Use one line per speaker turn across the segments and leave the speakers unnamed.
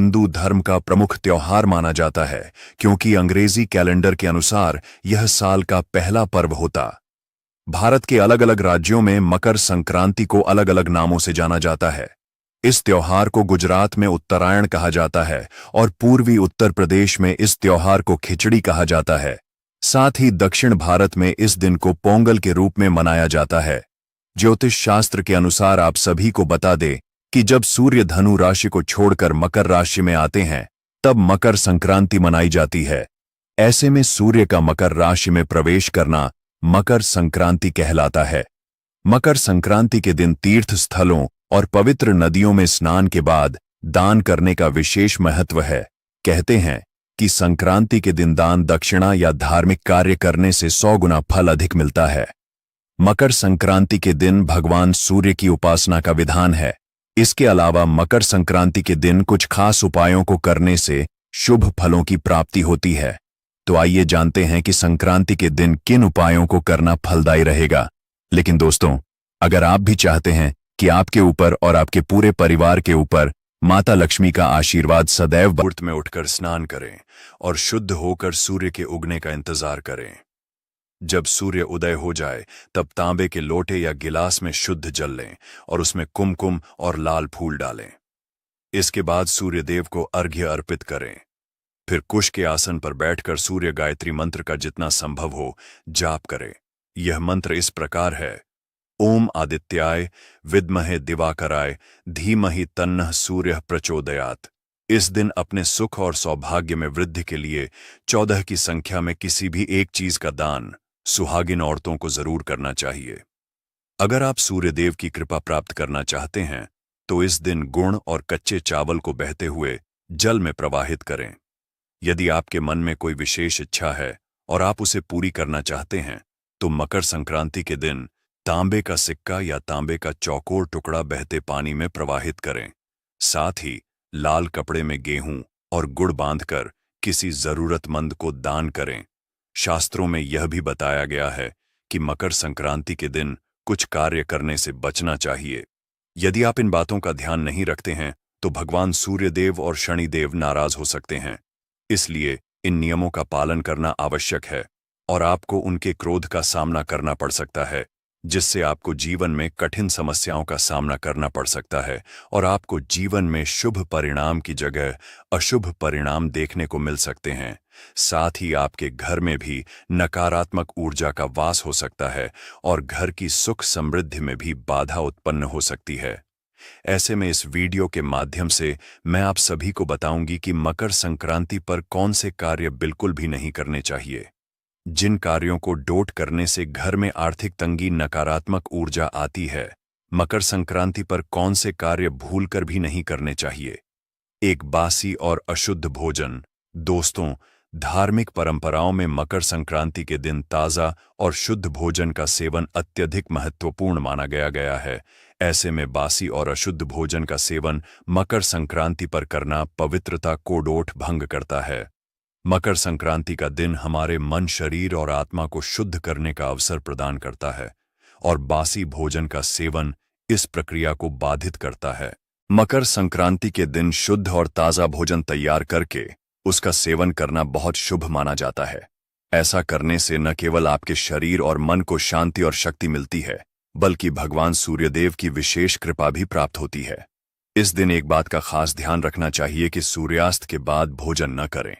हिंदू धर्म का प्रमुख त्योहार माना जाता है क्योंकि अंग्रेजी कैलेंडर के अनुसार यह साल का पहला पर्व होता। भारत के अलग अलग राज्यों में मकर संक्रांति को अलग अलग नामों से जाना जाता है। इस त्योहार को गुजरात में उत्तरायण कहा जाता है और पूर्वी उत्तर प्रदेश में इस त्योहार को खिचड़ी कहा जाता है। साथ ही दक्षिण भारत में इस दिन को पोंगल के रूप में मनाया जाता है। ज्योतिष शास्त्र के अनुसार आप सभी को बता दें कि जब सूर्य धनु राशि को छोड़कर मकर राशि में आते हैं तब मकर संक्रांति मनाई जाती है। ऐसे में सूर्य का मकर राशि में प्रवेश करना मकर संक्रांति कहलाता है। मकर संक्रांति के दिन तीर्थ स्थलों और पवित्र नदियों में स्नान के बाद दान करने का विशेष महत्व है। कहते हैं कि संक्रांति के दिन दान दक्षिणा या धार्मिक कार्य करने से 100 गुना फल अधिक मिलता है। मकर संक्रांति के दिन भगवान सूर्य की उपासना का विधान है। इसके अलावा मकर संक्रांति के दिन कुछ खास उपायों को करने से शुभ फलों की प्राप्ति होती है। तो आइए जानते हैं कि संक्रांति के दिन किन उपायों को करना फलदायी रहेगा। लेकिन दोस्तों, अगर आप भी चाहते हैं कि आपके ऊपर और आपके पूरे परिवार के ऊपर माता लक्ष्मी का आशीर्वाद सदैव व्रत में उठकर स्नान करें और शुद्ध होकर सूर्य के उगने का इंतजार करें। जब सूर्य उदय हो जाए तब तांबे के लोटे या गिलास में शुद्ध जल लें और उसमें कुमकुम और लाल फूल डालें। इसके बाद सूर्य देव को अर्घ्य अर्पित करें। फिर कुश के आसन पर बैठकर सूर्य गायत्री मंत्र का जितना संभव हो जाप करें। यह मंत्र इस प्रकार है: ओम आदित्याय विद्महे दिवाकराय धीमहि तन्नः सूर्यः प्रचोदयात्। इस दिन अपने सुख और सौभाग्य में वृद्धि के लिए 14 की संख्या में किसी भी एक चीज का दान सुहागिन औरतों को जरूर करना चाहिए। अगर आप सूर्यदेव की कृपा प्राप्त करना चाहते हैं तो इस दिन गुड़ और कच्चे चावल को बहते हुए जल में प्रवाहित करें। यदि आपके मन में कोई विशेष इच्छा है और आप उसे पूरी करना चाहते हैं तो मकर संक्रांति के दिन तांबे का सिक्का या तांबे का चौकोर टुकड़ा बहते पानी में प्रवाहित करें। साथ ही लाल कपड़े में गेहूं और गुड़ बांधकर किसी जरूरतमंद को दान करें। शास्त्रों में यह भी बताया गया है कि मकर संक्रांति के दिन कुछ कार्य करने से बचना चाहिए। यदि आप इन बातों का ध्यान नहीं रखते हैं तो भगवान सूर्यदेव और शनिदेव नाराज हो सकते हैं। इसलिए इन नियमों का पालन करना आवश्यक है और आपको उनके क्रोध का सामना करना पड़ सकता है, जिससे आपको जीवन में कठिन समस्याओं का सामना करना पड़ सकता है और आपको जीवन में शुभ परिणाम की जगह अशुभ परिणाम देखने को मिल सकते हैं। साथ ही आपके घर में भी नकारात्मक ऊर्जा का वास हो सकता है और घर की सुख समृद्धि में भी बाधा उत्पन्न हो सकती है। ऐसे में इस वीडियो के माध्यम से मैं आप सभी को बताऊंगी कि मकर संक्रांति पर कौन से कार्य बिल्कुल भी नहीं करने चाहिए। जिन कार्यों को डोट करने से घर में आर्थिक तंगी नकारात्मक ऊर्जा आती है, मकर संक्रांति पर कौन से कार्य भूलकर भी नहीं करने चाहिए। एक बासी और अशुद्ध भोजन। दोस्तों, धार्मिक परंपराओं में मकर संक्रांति के दिन ताज़ा और शुद्ध भोजन का सेवन अत्यधिक महत्वपूर्ण माना गया है। ऐसे में बासी और अशुद्ध भोजन का सेवन मकर संक्रांति पर करना पवित्रता को डोट भंग करता है। मकर संक्रांति का दिन हमारे मन, शरीर और आत्मा को शुद्ध करने का अवसर प्रदान करता है और बासी भोजन का सेवन इस प्रक्रिया को बाधित करता है। मकर संक्रांति के दिन शुद्ध और ताज़ा भोजन तैयार करके उसका सेवन करना बहुत शुभ माना जाता है। ऐसा करने से न केवल आपके शरीर और मन को शांति और शक्ति मिलती है, बल्कि भगवान सूर्यदेव की विशेष कृपा भी प्राप्त होती है। इस दिन एक बात का खास ध्यान रखना चाहिए कि सूर्यास्त के बाद भोजन न करें।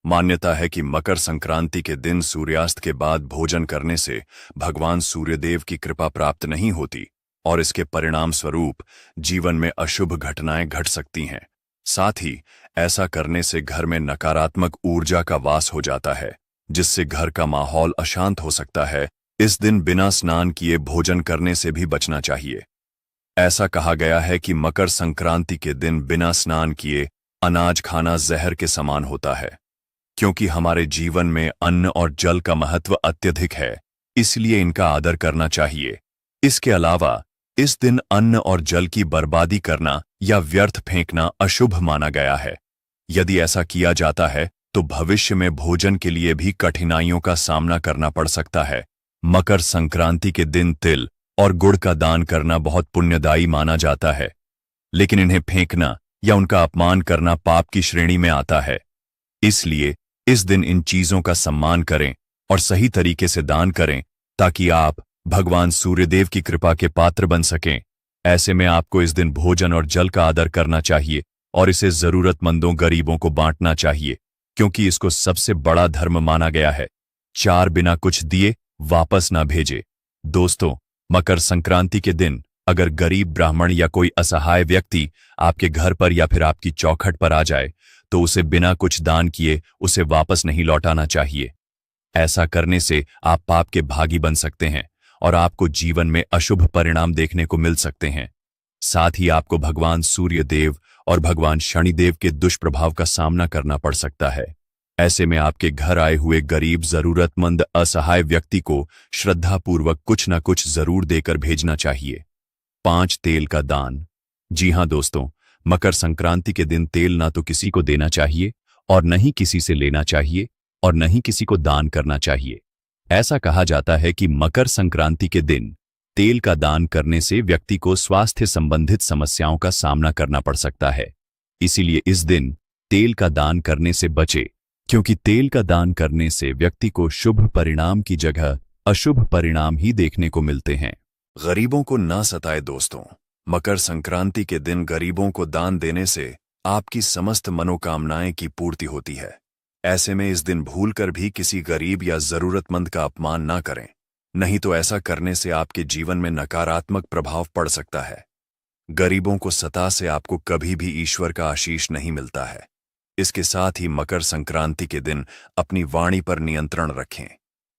मान्यता है कि मकर संक्रांति के दिन सूर्यास्त के बाद भोजन करने से भगवान सूर्यदेव की कृपा प्राप्त नहीं होती और इसके परिणाम स्वरूप जीवन में अशुभ घटनाएं घट सकती हैं। साथ ही ऐसा करने से घर में नकारात्मक ऊर्जा का वास हो जाता है, जिससे घर का माहौल अशांत हो सकता है। इस दिन बिना स्नान किए भोजन करने से भी बचना चाहिए। ऐसा कहा गया है कि मकर संक्रांति के दिन बिना स्नान किए अनाज खाना जहर के समान होता है। क्योंकि हमारे जीवन में अन्न और जल का महत्व अत्यधिक है, इसलिए इनका आदर करना चाहिए। इसके अलावा इस दिन अन्न और जल की बर्बादी करना या व्यर्थ फेंकना अशुभ माना गया है। यदि ऐसा किया जाता है तो भविष्य में भोजन के लिए भी कठिनाइयों का सामना करना पड़ सकता है। मकर संक्रांति के दिन तिल और गुड़ का दान करना बहुत पुण्यदायी माना जाता है, लेकिन इन्हें फेंकना या उनका अपमान करना पाप की श्रेणी में आता है। इसलिए इस दिन इन चीजों का सम्मान करें और सही तरीके से दान करें ताकि आप भगवान सूर्यदेव की कृपा के पात्र बन सकें। ऐसे में आपको इस दिन भोजन और जल का आदर करना चाहिए और इसे जरूरतमंदों गरीबों को बांटना चाहिए, क्योंकि इसको सबसे बड़ा धर्म माना गया है। 4 बिना कुछ दिए वापस ना भेजे। दोस्तों, मकर संक्रांति के दिन अगर गरीब ब्राह्मण या कोई असहाय व्यक्ति आपके घर पर या फिर आपकी चौखट पर आ जाए तो उसे बिना कुछ दान किए उसे वापस नहीं लौटाना चाहिए। ऐसा करने से आप पाप के भागी बन सकते हैं और आपको जीवन में अशुभ परिणाम देखने को मिल सकते हैं। साथ ही आपको भगवान सूर्यदेव और भगवान शनिदेव के दुष्प्रभाव का सामना करना पड़ सकता है। ऐसे में आपके घर आए हुए गरीब, जरूरतमंद, असहाय व्यक्ति को श्रद्धापूर्वक कुछ न कुछ जरूर देकर भेजना चाहिए। 5 तेल का दान। जी हां दोस्तों, मकर संक्रांति के दिन तेल ना तो किसी को देना चाहिए और न ही किसी से लेना चाहिए और न ही किसी को दान करना चाहिए। ऐसा कहा जाता है कि मकर संक्रांति के दिन तेल का दान करने से व्यक्ति को स्वास्थ्य संबंधित समस्याओं का सामना करना पड़ सकता है। इसीलिए इस दिन तेल का दान करने से बचे, क्योंकि तेल का दान करने से व्यक्ति को शुभ परिणाम की जगह अशुभ परिणाम ही देखने को मिलते हैं।
गरीबों को ना सताए दोस्तों। मकर संक्रांति के दिन गरीबों को दान देने से आपकी समस्त मनोकामनाएं की पूर्ति होती है। ऐसे में इस दिन भूलकर भी किसी गरीब या जरूरतमंद का अपमान ना करें, नहीं तो ऐसा करने से आपके जीवन में नकारात्मक प्रभाव पड़ सकता है। गरीबों को सता से आपको कभी भी ईश्वर का आशीष नहीं मिलता है। इसके साथ ही मकर संक्रांति के दिन अपनी वाणी पर नियंत्रण रखें।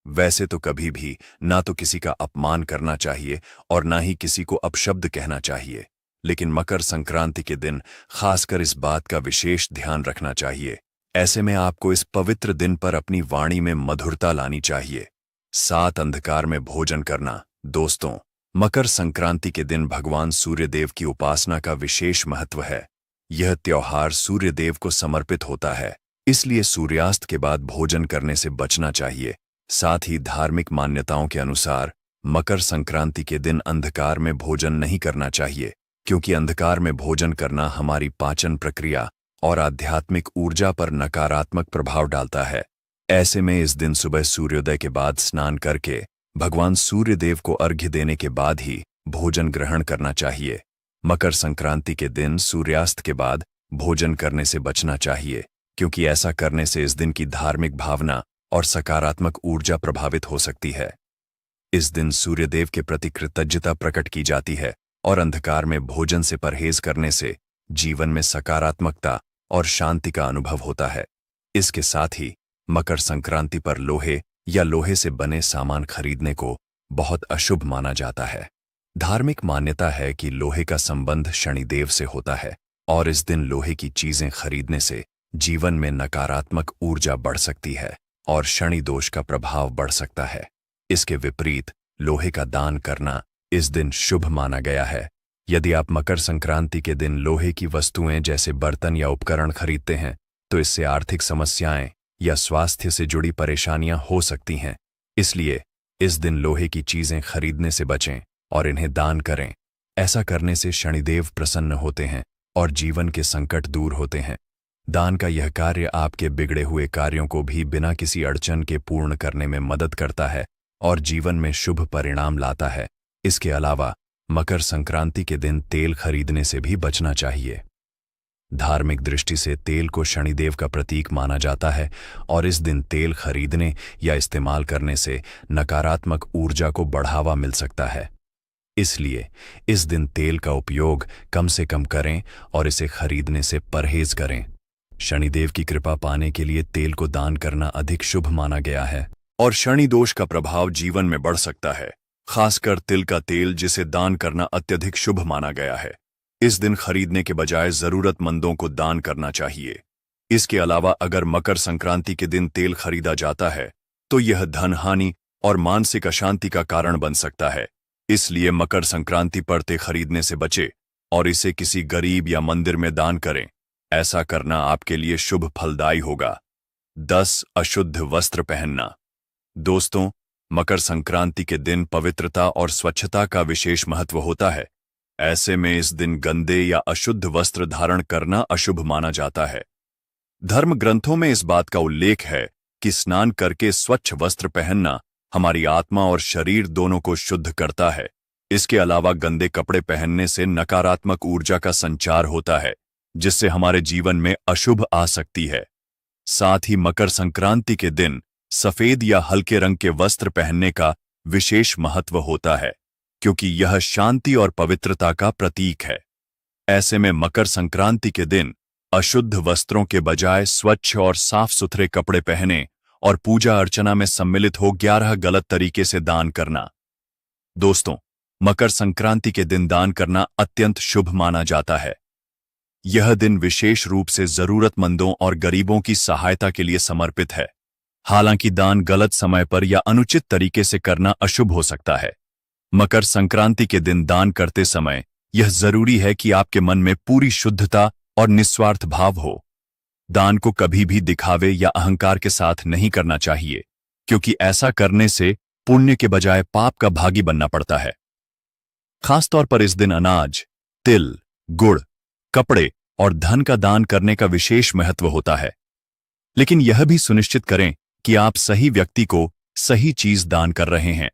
वैसे तो कभी भी ना तो किसी का अपमान करना चाहिए और ना ही किसी को अपशब्द कहना चाहिए, लेकिन मकर संक्रांति के दिन खासकर इस बात का विशेष ध्यान रखना चाहिए। ऐसे में आपको इस पवित्र दिन पर अपनी वाणी में मधुरता लानी चाहिए। 7 अंधकार में भोजन करना। दोस्तों, मकर संक्रांति के दिन भगवान सूर्यदेव की उपासना का विशेष महत्व है। यह त्योहार सूर्यदेव को समर्पित होता है, इसलिए सूर्यास्त के बाद भोजन करने से बचना चाहिए। साथ ही धार्मिक मान्यताओं के अनुसार मकर संक्रांति के दिन अंधकार में भोजन नहीं करना चाहिए, क्योंकि अंधकार में भोजन करना हमारी पाचन प्रक्रिया और आध्यात्मिक ऊर्जा पर नकारात्मक प्रभाव डालता है। ऐसे में इस दिन सुबह सूर्योदय के बाद स्नान करके भगवान सूर्यदेव को अर्घ्य देने के बाद ही भोजन ग्रहण करना चाहिए। मकर संक्रांति के दिन सूर्यास्त के बाद भोजन करने से बचना चाहिए, क्योंकि ऐसा करने से इस दिन की धार्मिक भावना और सकारात्मक ऊर्जा प्रभावित हो सकती है। इस दिन सूर्यदेव के प्रति कृतज्ञता प्रकट की जाती है और अंधकार में भोजन से परहेज करने से जीवन में सकारात्मकता और शांति का अनुभव होता है। इसके साथ ही मकर संक्रांति पर लोहे या लोहे से बने सामान खरीदने को बहुत अशुभ माना जाता है। धार्मिक मान्यता है कि लोहे का संबंध शनिदेव से होता है और इस दिन लोहे की चीजें खरीदने से जीवन में नकारात्मक ऊर्जा बढ़ सकती है और शनि दोष का प्रभाव बढ़ सकता है। इसके विपरीत लोहे का दान करना इस दिन शुभ माना गया है। यदि आप मकर संक्रांति के दिन लोहे की वस्तुएं जैसे बर्तन या उपकरण खरीदते हैं तो इससे आर्थिक समस्याएं या स्वास्थ्य से जुड़ी परेशानियां हो सकती हैं। इसलिए इस दिन लोहे की चीजें खरीदने से बचें और इन्हें दान करें। ऐसा करने से शनिदेव प्रसन्न होते हैं और जीवन के संकट दूर होते हैं। दान का यह कार्य आपके बिगड़े हुए कार्यों को भी बिना किसी अड़चन के पूर्ण करने में मदद करता है और जीवन में शुभ परिणाम लाता है। इसके अलावा मकर संक्रांति के दिन तेल खरीदने से भी बचना चाहिए। धार्मिक दृष्टि से तेल को शनिदेव का प्रतीक माना जाता है और इस दिन तेल खरीदने या इस्तेमाल करने से नकारात्मक ऊर्जा को बढ़ावा मिल सकता है। इसलिए इस दिन तेल का उपयोग कम से कम करें और इसे खरीदने से परहेज करें। शनिदेव की कृपा पाने के लिए तेल को दान करना अधिक शुभ माना गया है
और शनि दोष का प्रभाव जीवन में बढ़ सकता है। खासकर तिल का तेल, जिसे दान करना अत्यधिक शुभ माना गया है। इस दिन खरीदने के बजाय जरूरतमंदों को दान करना चाहिए। इसके अलावा अगर मकर संक्रांति के दिन तेल खरीदा जाता है तो यह धन हानि और मानसिक अशांति का कारण बन सकता है। इसलिए मकर संक्रांति पर तेल खरीदने से बचे और इसे किसी गरीब या मंदिर में दान करें। ऐसा करना आपके लिए शुभ फलदायी होगा। 10 अशुद्ध वस्त्र पहनना। दोस्तों, मकर संक्रांति के दिन पवित्रता और स्वच्छता का विशेष महत्व होता है।
ऐसे में इस दिन गंदे या अशुद्ध वस्त्र धारण करना अशुभ माना जाता है। धर्म ग्रंथों में इस बात का उल्लेख है कि स्नान करके स्वच्छ वस्त्र पहनना हमारी आत्मा और शरीर दोनों को शुद्ध करता है। इसके अलावा गंदे कपड़े पहनने से नकारात्मक ऊर्जा का संचार होता है, जिससे हमारे जीवन में अशुभ आ सकती है। साथ ही मकर संक्रांति के दिन सफेद या हल्के रंग के वस्त्र पहनने का विशेष महत्व होता है, क्योंकि यह शांति और पवित्रता का प्रतीक है। ऐसे में मकर संक्रांति के दिन अशुद्ध वस्त्रों के बजाय स्वच्छ और साफ सुथरे कपड़े पहने और पूजा अर्चना में सम्मिलित हो 11 गलत तरीके से दान करना। दोस्तों, मकर संक्रांति के दिन दान करना अत्यंत शुभ माना जाता है। यह दिन विशेष रूप से जरूरतमंदों और गरीबों की सहायता के लिए समर्पित है। हालांकि दान गलत समय पर या अनुचित तरीके से करना अशुभ हो सकता है। मकर संक्रांति के दिन दान करते समय यह जरूरी है कि आपके मन में पूरी शुद्धता और निस्वार्थ भाव हो। दान को कभी भी दिखावे या अहंकार के साथ नहीं करना चाहिए, क्योंकि ऐसा करने से पुण्य के बजाय पाप का भागी बनना पड़ता है। खासतौर पर इस दिन अनाज, तिल, गुड़, कपड़े और धन का दान करने का विशेष महत्व होता है। लेकिन यह भी सुनिश्चित करें कि आप सही व्यक्ति को सही चीज दान कर रहे हैं,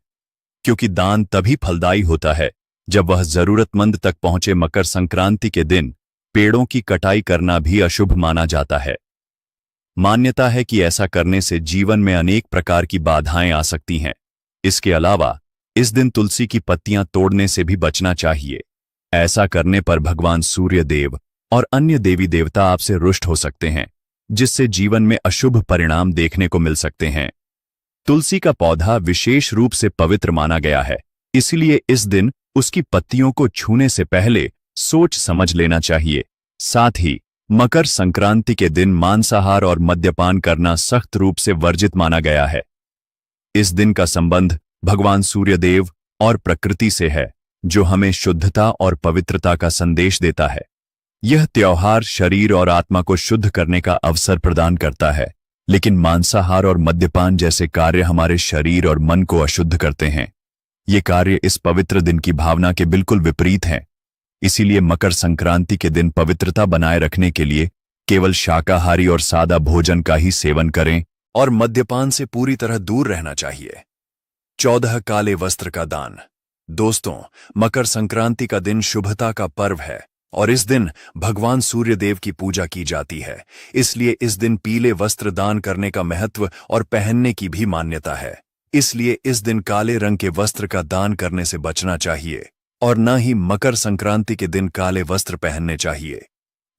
क्योंकि दान तभी फलदायी होता है जब वह जरूरतमंद तक पहुंचे। मकर संक्रांति के दिन पेड़ों की कटाई करना भी अशुभ माना जाता है। मान्यता है कि ऐसा करने से जीवन में अनेक प्रकार की बाधाएं आ सकती हैं। इसके अलावा इस दिन तुलसी की पत्तियां तोड़ने से भी बचना चाहिए। ऐसा करने पर भगवान सूर्य देव और अन्य देवी देवता आपसे रुष्ट हो सकते हैं, जिससे जीवन में अशुभ परिणाम देखने को मिल सकते हैं। तुलसी का पौधा विशेष रूप से पवित्र माना गया है, इसलिए इस दिन उसकी पत्तियों को छूने से पहले सोच समझ लेना चाहिए। साथ ही मकर संक्रांति के दिन मांसाहार और मद्यपान करना सख्त रूप से वर्जित माना गया है। इस दिन का संबंध भगवान सूर्यदेव और प्रकृति से है, जो हमें शुद्धता और पवित्रता का संदेश देता है। यह त्योहार शरीर और आत्मा को शुद्ध करने का अवसर प्रदान करता है, लेकिन मांसाहार और मद्यपान जैसे कार्य हमारे शरीर और मन को अशुद्ध करते हैं। ये कार्य इस पवित्र दिन की भावना के बिल्कुल विपरीत हैं। इसीलिए मकर संक्रांति के दिन पवित्रता बनाए रखने के लिए केवल शाकाहारी और सादा भोजन का ही सेवन करें और मद्यपान से पूरी तरह दूर रहना चाहिए। 14 काले वस्त्र का दान। दोस्तों, मकर संक्रांति का दिन शुभता का पर्व है और इस दिन भगवान सूर्यदेव की पूजा की जाती है। इसलिए इस दिन पीले वस्त्र दान करने का महत्व और पहनने की भी मान्यता है। इसलिए इस दिन काले रंग के वस्त्र का दान करने से बचना चाहिए और न ही मकर संक्रांति के दिन काले वस्त्र पहनने चाहिए,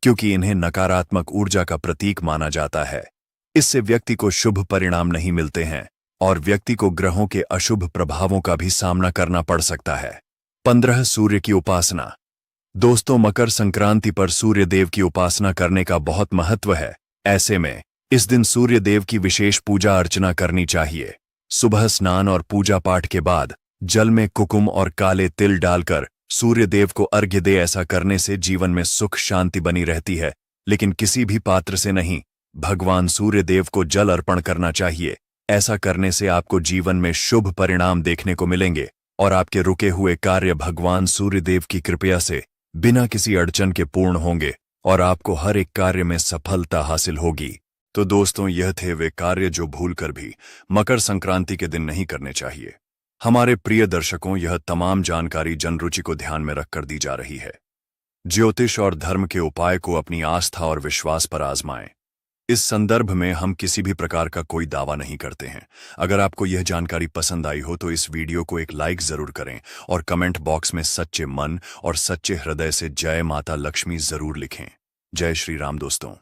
क्योंकि इन्हें नकारात्मक ऊर्जा का प्रतीक माना जाता है। इससे व्यक्ति को शुभ परिणाम नहीं मिलते हैं और व्यक्ति को ग्रहों के अशुभ प्रभावों का भी सामना करना पड़ सकता है। 15 सूर्य की उपासना। दोस्तों, मकर संक्रांति पर सूर्य देव की उपासना करने का बहुत महत्व है। ऐसे में इस दिन सूर्य देव की विशेष पूजा अर्चना करनी चाहिए। सुबह स्नान और पूजा पाठ के बाद जल में कुकुम और काले तिल डालकर सूर्य देव को अर्घ्य दे। ऐसा करने से जीवन में सुख शांति बनी रहती है, लेकिन किसी भी पात्र से नहीं, भगवान सूर्य देव को जल अर्पण करना चाहिए। ऐसा करने से आपको जीवन में शुभ परिणाम देखने को मिलेंगे और आपके रुके हुए कार्य भगवान सूर्यदेव की कृपा से बिना किसी अड़चन के पूर्ण होंगे और आपको हर एक कार्य में सफलता हासिल होगी। तो दोस्तों, यह थे वे कार्य जो भूलकर भी मकर संक्रांति के दिन नहीं करने चाहिए। हमारे प्रिय दर्शकों, यह तमाम जानकारी जनरुचि को ध्यान में रखकर दी जा रही है। ज्योतिष और धर्म के उपाय को अपनी आस्था और विश्वास पर आजमाएं। इस संदर्भ में हम किसी भी प्रकार का कोई दावा नहीं करते हैं। अगर आपको यह जानकारी पसंद आई हो तो इस वीडियो को एक लाइक जरूर करें और कमेंट बॉक्स में सच्चे मन और सच्चे हृदय से जय माता लक्ष्मी जरूर लिखें। जय श्री राम दोस्तों।